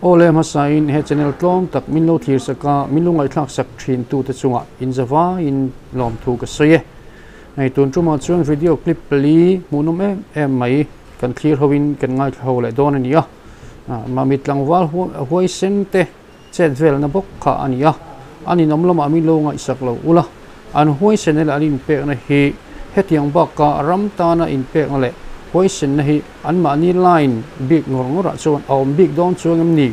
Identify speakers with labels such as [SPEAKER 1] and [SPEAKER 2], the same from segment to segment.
[SPEAKER 1] ole ma sain he channel tlong tak min lo thir saka min lo ngai thlak sak thin tu te chunga in zawa in lom thu ka soye nei tun tuma chuan video clip pali munum em mai kan clear howin kan ngai ho le don ania mamit langwal huaisen te chet vel na bok kha ania ani nomlama min lo ngai sak lo ula an huaisen le anin pe na hi hetiang ba ka ram ta na in pe le huaisen na hi an ma ni line big ngor ngora chuan om big don chuang am ni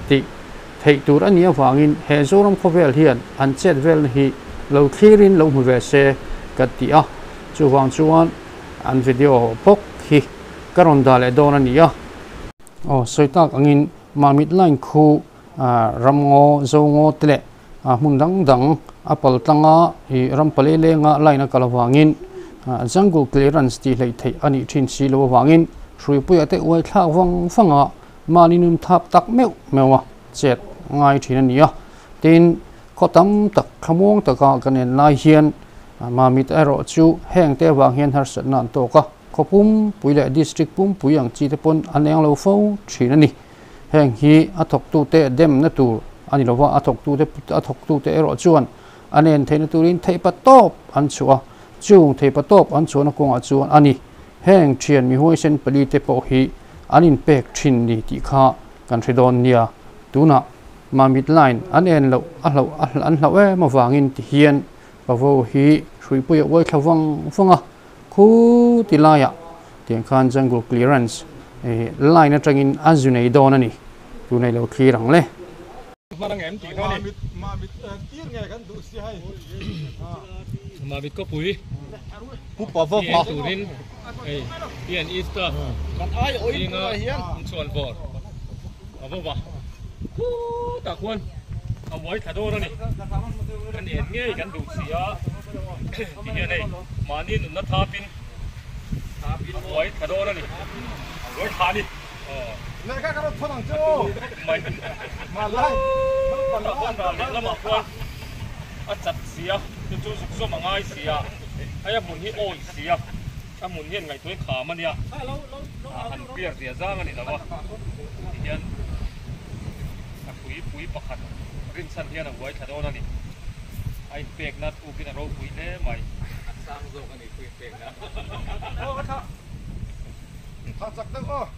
[SPEAKER 1] ti thei tur ania wangin he zoram khovel hian an chet vel na hi lo clearin lo mu ve se katia chuwang chuan an video pok hi karon dale don ania soitak angin mamit line khu ramngo zongo tle mun dang apal tanga hi rampale lenga line kalawangin jungle clearance ti hlei thei ani thin si lo wangin hrui pui ate wai thla wang fanga maninum thap tak mewa chet ngai thin ania tin khotam tak khamong taka kanen lai hian mamit ero chu heng te wang hian har sat nan to ka khopum puile district pum puyang chi te pon aneng lo fo thin ani heng hi athok tu te dem na tur ani lowa athok tu te ero chuan anen theina turin theipa top an chua chung theipa top an chuan konga chuan ani heng thian mi huaisen pali te po hi anin pek thin ni ti kha kan thridon nia tuna mamit line anen lo an hlo ma wangin ti hian pawo hi hrui pui wai thawang fanga khu tilaya tiang khan jungle clearance line atangin azunei don ani tunai lo thirang le
[SPEAKER 2] Marang em chỉ thôi này. Mamit tiếng nghe kan du si hai. Mamit có pui. Pu pa vo pa. Turin. Hian Easter. Kan ai oi hian. Chuan vor. Avo ba. Ku ta khuan. Amoi thado ra ni. Kan en nge kan du si a. Ti hian nei. Mani Nunna thapin. Amoi thado ra ni. Amoi thani. Mereka kalau tenang tu, malah, malah makan, acat siap, itu susu mangai siap, ayam muni oi siap, ayam muni ngai tu kaman ya, hampir dia jangan ni tahu, kian, pui pakat, rinsan dia nak buat kado nani, ay pek nat ubi nak roh pui le mai, sang zo kan ni pui pek nat, oh kata, kacak tu oh.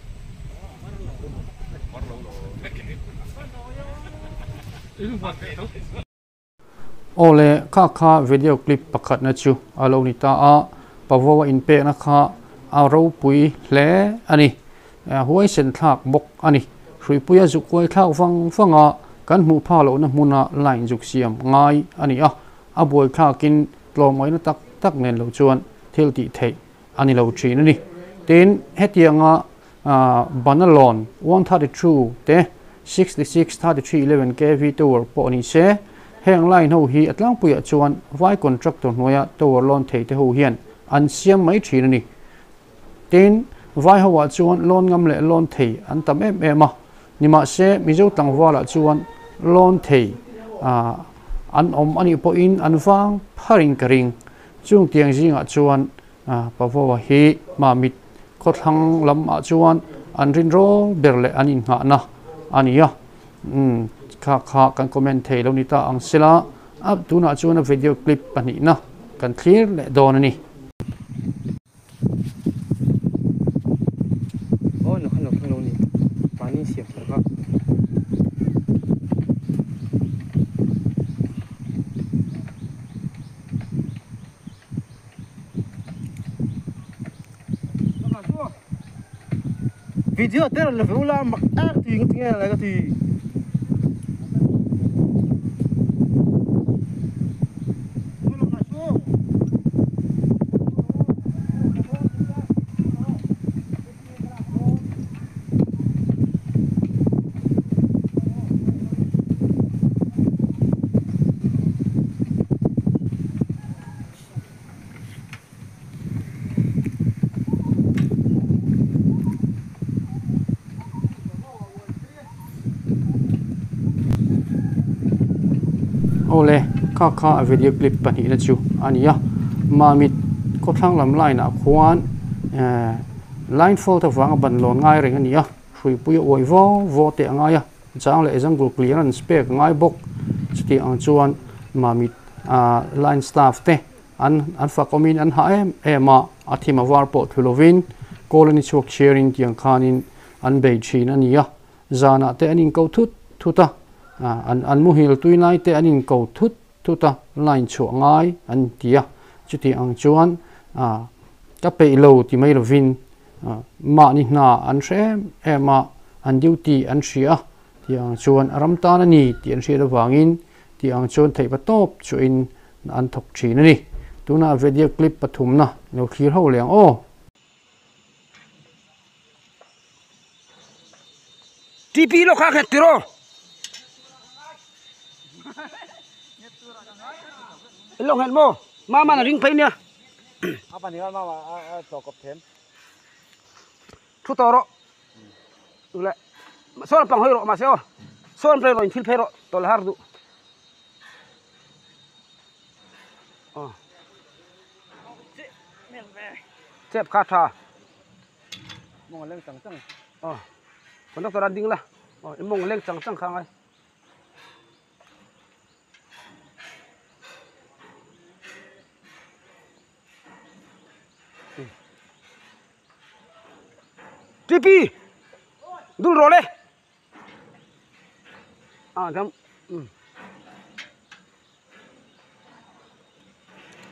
[SPEAKER 1] Ole kha video clip pakhat na chu alo ni ta a pawa in pe na kha aro pui hle ani huaisen thak bok ani hrui puya zu koi thak fanga kan mu pha lo na muna line juk siam ngai ani a boi thakin tlomoi na tak nen lo chuan thil ti thei ani lo thin ani tin hetianga banalon 132 te 66 33 11 kV tower po ni se heng line ho hi atlang puya chuan vai contractor noya tower lon thei te ho hian an siam mai thin ani tin vai hawa chuan lon ngam le lon thei an tam em nima se mizo tlangwala chuan lon thei an om ani po in an wang pharing karing chung tiang jinga chuan pawa hi mamit khothang lam a chuan an rin ro berle anin nga na ania kha kan comment thei lo ni ta ang sila up tuna chuan a video clip pani na kan clear le don ani no khano ni pani siam sarka video tên là phải làm mặc ác thì nghe lại thì ole kha video clip pani na chu ania mamit ko thlang lam line a khuan line fault of wang ban lon ngai reng ania hrui pui oi vo te anga ya chang le jungle clearance spec ngai bok chuti ang chuan Mamit line staff te an fa komin an ha ema athima war po thulovin colony chok sharing tiang khanin an bei thin ania zana te anin ko thut thuta an muhil tuinai te anin ko thut thuta line chu ngai an tia chuti ang chuan ka pe lo ti mai lovin ma ni na an shem ema an duty an shia tiang chuan aram ta na ni ti an shia wangin tiang chuan thei pa top chu in an thok thin ani tuna video clip pathum na lo khir ho leng o
[SPEAKER 3] TP lo kha khet tiro long hen mo mama na ring phai nia
[SPEAKER 2] apa ni mama to kop them
[SPEAKER 3] thu toro ule son pang hoi ro ma seo son play ro thil phai ro tol har du chep kha tha
[SPEAKER 2] mong leng chang chang
[SPEAKER 3] con doctor ding la mong leng chang chang khang ai TP dul role dam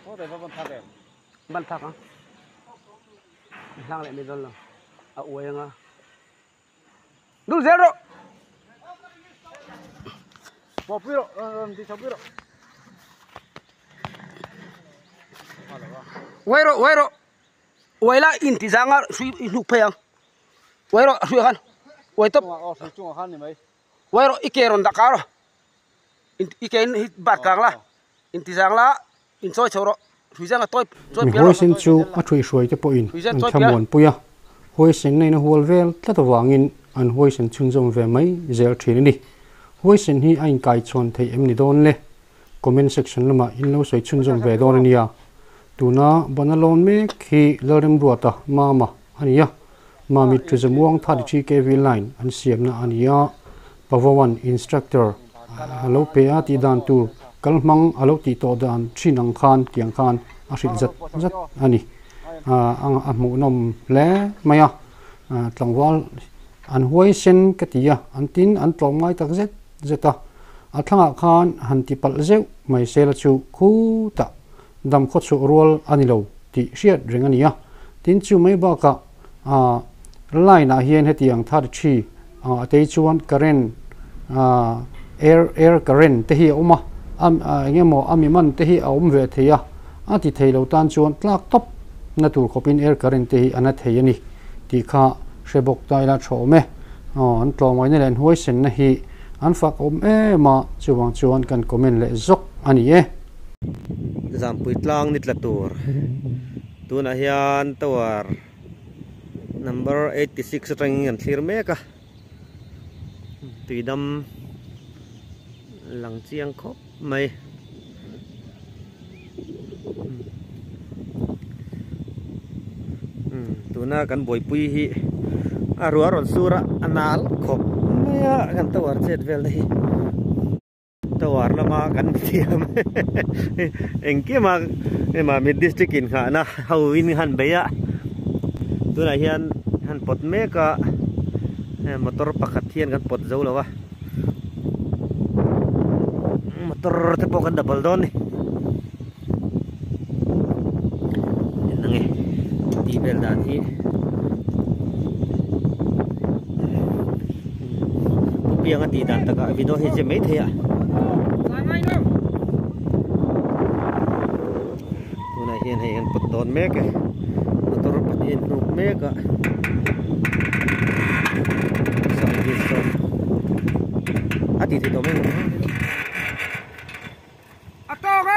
[SPEAKER 2] có thể vào
[SPEAKER 3] ban thak lang lại dol la uai nga dul zero
[SPEAKER 2] popiro di sapiro
[SPEAKER 3] wairo waila intizanga sui nuk phayang wairo sui khan wai top
[SPEAKER 2] chung khan ni mai
[SPEAKER 3] wairo ikeron dakaro ikein hit bat kangla intizang la in choi choro huizang toy
[SPEAKER 1] huaisen chu a thui hruai te po in an thamon puya huaisen nei na hualvel tlatawangin an huaisen chunjom ve mai zel thin ni huaisen hi ain kai chon thei em ni don le comment section lama in lo soi chunjom ve don ania tuna banalon me khi lorem ruata mama ania Mamit tuzamuang 33 kV line an siam na ania pawawan instructor alo pe ati dan tu kalmang alo ti to dan thinang khan kiang khan a hril zat ani ang amu nom le maya tlangwal an huaisen katia an tin an tlomngai tak zeta athanga khan han ti pal zeu mai sela chu khu ta dam kho chu rol anilo ti hriat rengania tin chu mai ba ka line a hian hetiang thar thi te chuan current air current te hi oma ngemo amiman te hi a ve theya ati theilo tan chuan tlak top na tur khopin air current te hi ana theiani ti kha shebok taila thome an tlomai ne len huaisen na hi an fak ma chuan kan comment le zok ani
[SPEAKER 4] zam pui tlang nit la tur tuna hian tawar number 86 ring an thlir meka tuidam lang chiang khop mai tuna kan boi pui hi arua ron sura anal khop maya kan tawar chet vel hi tawar lama kan tiam engki ma mid district in kha na hawin han beya tuna hian han pot meka motor pakhat hian kan pot zo lawa motor te pokan double don ni nange ti bel dan hi piang ati dan taka video hi je mai theya tuna hian hei an pot don meka motor pot in nuk meka ati thì tụi mình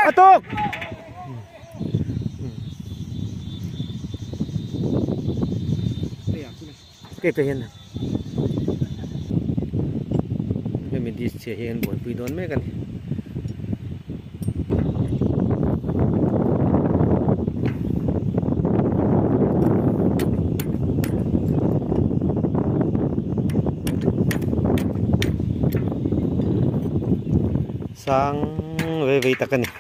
[SPEAKER 4] atok cái cái hiện mình đi xe hiện buồn quy đón mấy cái sang về về ta cái này